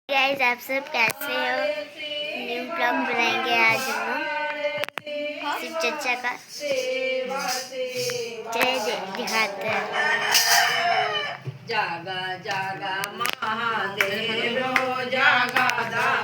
Guys, आप सब कैसे हो? न्यू ब्लॉग बनाएंगे आज हम शिव चचा का। चलिए दिखाते हैं। जागा जागा महादेव हो, जागा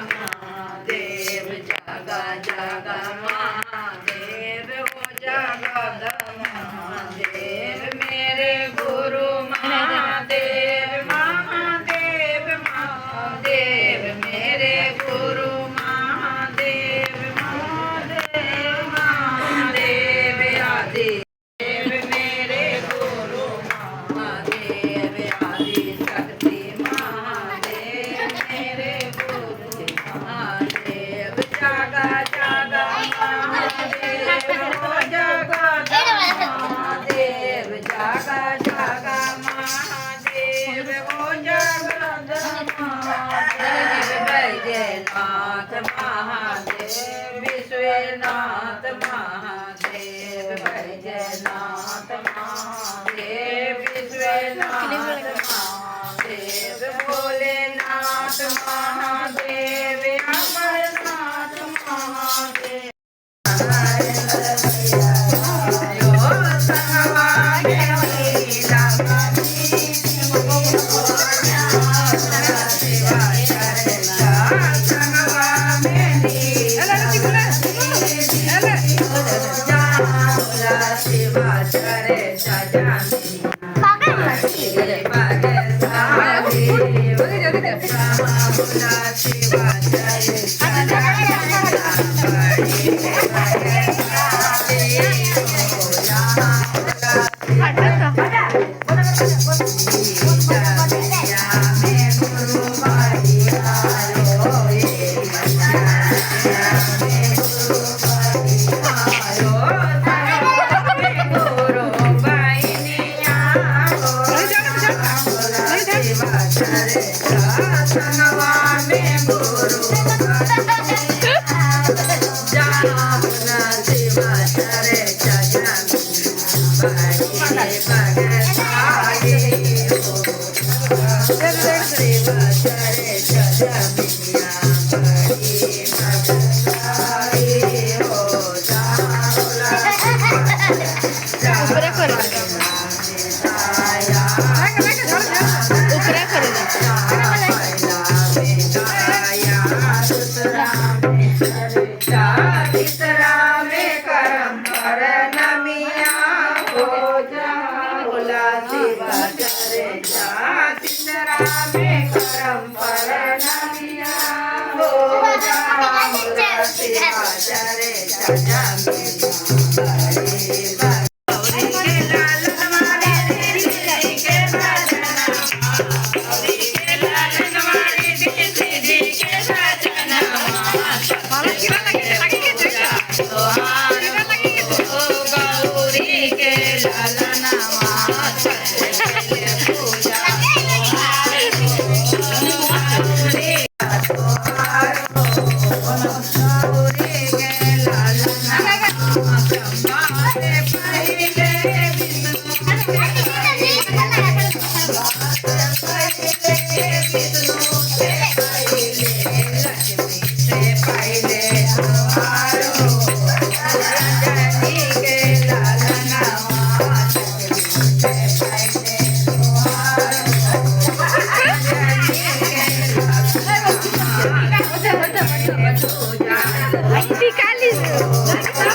महादेव, जागा जागा महादेव हो, जागा महादेव, मेरे गुरु महादेव, महादेव महादेव, मेरे गुरु महादेव, महादेव महादेव आदि मेरे गुरु महादेव आदि शक्ति महादेव, मेरे गुरु महादेव, जागा जागा महादेव हो, जागा महादेव, जागा जागा महादेव हो, जागा Mahadev, Baijnath Mahadev, Vishwanath Mahadev, Baijnath Mahadev, Vishwanath Mahadev, Bholenath Mahadev, Amarnath Mahadev. Ay, sí, Cáliz.